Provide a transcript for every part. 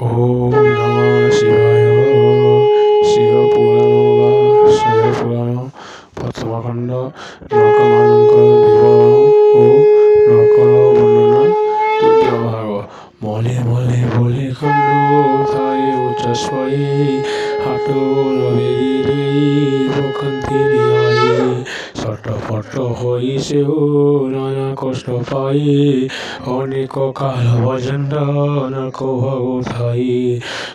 ওম নমঃ শিবায়। শিবপুরাণ বা শিবপুরাণ প্রথমখণ্ড নরকমানঙ্কর বিবরণ ও নরকর বর্ণনা তৃতীয় ভাগ। মলে মলে বলে খণ্ড তায়ে উচ্চস্বরে হাত রবেদি প্রকান্তি নিহারে ছটফট হইছেও নানা কষ্ট পায়ে অনেক কাল পর্যন্ত নরক ভগধাই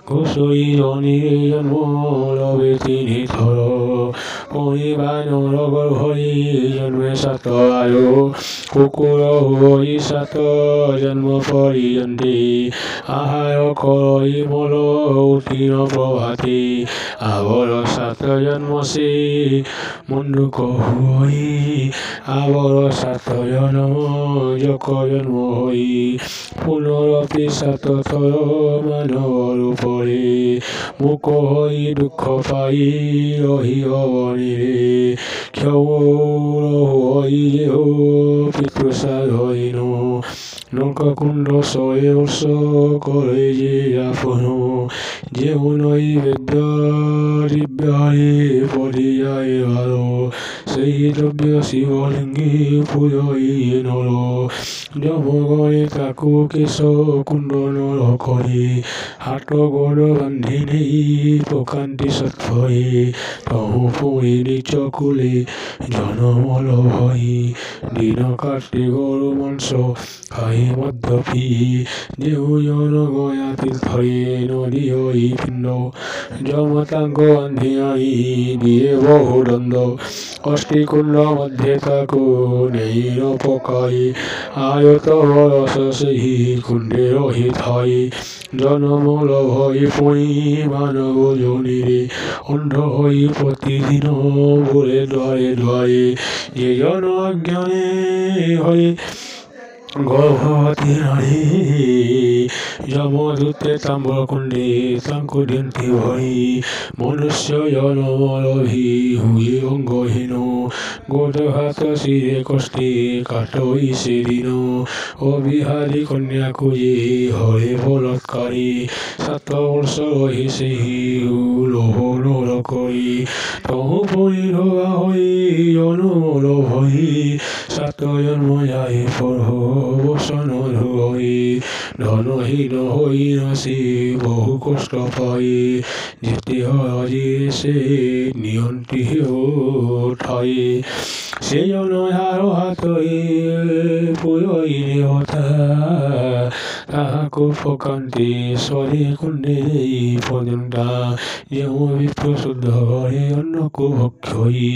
ঘুষই জনিরে জন্ম লবে তিনি থর পরিবার নরগর্ভই জন্মে সাত আয়ু কুকুর হই সাত জন্ম পর্যন্তে আহার করই মল উত্তীর্ণ প্রভাতে আবর সাত জন্ম সে মণ্ডুক হই আবর সাত জন্ম যক জন্ম হই পুনরপি সাত থর মানবর উপরে মুখ হই দুঃখ পাই রহি অবনীরে ক্ষৌর হই যেহ পিতৃসার হইন নৌকাকুণ্ড শয়ে বর্ষ করে যে আপন যেহ নই বেদ্য দিব্যারে পরিযায় ভালো সেই দ্রব্য শিবলিঙ্গে পুজই নর যমগণে তাকু কেশ কুণ্ডন করে হাত গড় বান্ধি নেই প্রকান্তি সৎভয়ে তহু পুরী নিচ কুলে জনমল ভয় দিন কাটে গরু মাংস খাই মধ্যপি দেহ জন গয়া তীর্থয়ে নদী হই পিণ্ড যমতাঙ্গ বান্ধি আই দিয়ে বহু দণ্ড অষ্টিকুণ্ড মধ্যে তাকু নেই পকাই আয়ত রস সেই কুণ্ডে রহি থাই জনমল ভয় পুঁই মানব জনিরে অন্ধ হই প্রতিদিন বলে দ্বারে দ্বারে যে জন অজ্ঞানে হয়ে গর্ভবতী নারী যমদূতে তাম্রকুণ্ডে তাঙ্কু দিন্তি ভই মনুষ্য জনমলভি হুয়ে অঙ্গহীন গোদঘাত শিরে কষ্টে কাটই সেদিন অবিহারী কন্যা খুঁজে হরে বলৎকারী 7 বর্ষ রহি সেই লোভ নর করি তহু পরিধোয়া হই জনমল ভই 7 জন্ম যায় পর বসন হই ধনহীন হই নাসি বহু কষ্ট পাই যেতে হজি সে নিয়ন্তি ঠাই সে জন হার হাতই পুয়ই দেহতা তাহাকু প্রকান্তি স্বরে কুণ্ডে পর্যন্ত যেম বিপ্র শুদ্ধ ঘরে অন্নকু ভক্ষই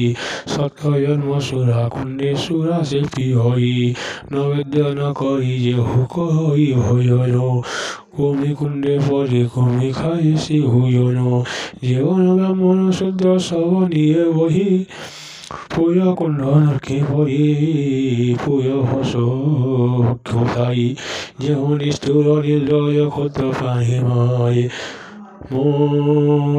7 জন্ম সুরা কুণ্ডে সুরা শিল্পী হই নৈবেদ্য ন করি যে হুক হই ভজন কুমি কুণ্ডে পরে কুমি খাই সে হুজন জীবন ব্রাহ্মণ শুদ্ধ সব নিয়ে বহি পুয় কুণ্ড নরকে পরি পুয় হস ভক্ষতাই যেহ নিষ্ঠুর নির্দয় ক্ষুদ্র প্রাণীময়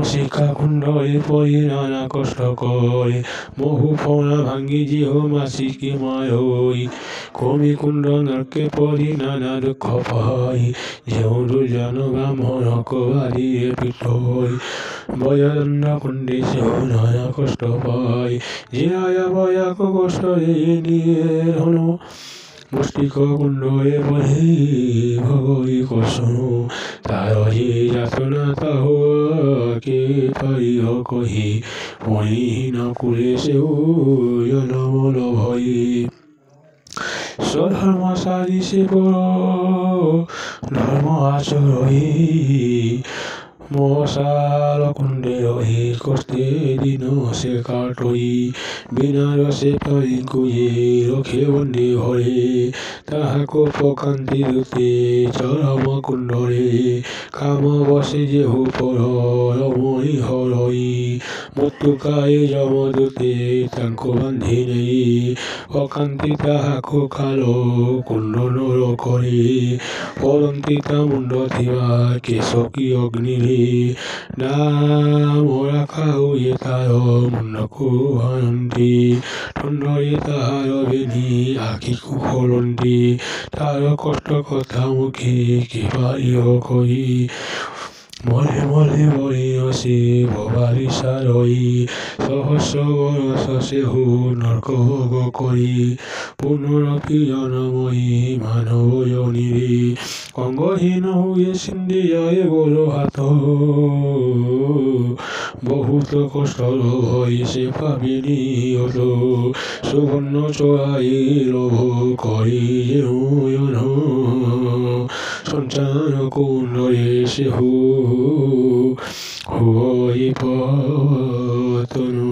শিখা কুণ্ডে পরি নানা কষ্ট করে বহু ফনা ভাঙ্গি জিহ মাসিকি মায় হই কমি কুণ্ড নরকে পরি নানা দুঃখ পাই যেহ দুর্জন ব্রাহ্মণ কবাদিরে পিঠ হই বয়দণ্ড কুণ্ডে সেহ নানা কষ্ট পাই জিরায়া বয়াক কষ্ট নিয়ে ধন মুষ্টিক কুণ্ডে পরে ভগই কসন তার যে যাতনা তাহ কে পারিহ কহি মণিহীন কুলে সেও জনমল ভই স্বধর্ম সারি সে বড় ধর্ম আচরই মশাল কুণ্ডে রহি কষ্টে দিন সে কাটই বিনা রসে পাই কুজে রখে বন্দে হরে তাহাকো প্রকান্তি দূতে চরম কুণ্ডরে কাম বসে যেহু পর রমণী হরই মৃত্যুকায়ে যমদূতে তাঙ্কু বান্ধি নেই প্রকান্তি তাহাকো কালো কুণ্ড নর করে পরন্তি তা মুণ্ড থিবা কেশকী অগ্নিরে নামৰা খাউয়ে তাৰ মুণ্ডকো ভানন্তি তন্নৰে তাহাৰ বেনি আখি কুশলন্তি তাৰ কষ্ট কথা মুখে কিবাৰিহ কই মলে মলে বৰি অচি ভবাৰী চাৰই সহস্ৰ বৰষ চেহু নৰকভোগ কৰি পুনৰপি জনময়ী মানৱ জনীৰে অংগহীন হৈ চিন্দিয়াই গল হাত বহুত কষ্টৰ হৈছে পাবিনি হল সুবৰ্ণ চৰাই লভ কৰি যেন সঞ্চান কুণ্ডৰে চেহু হৈ পতনো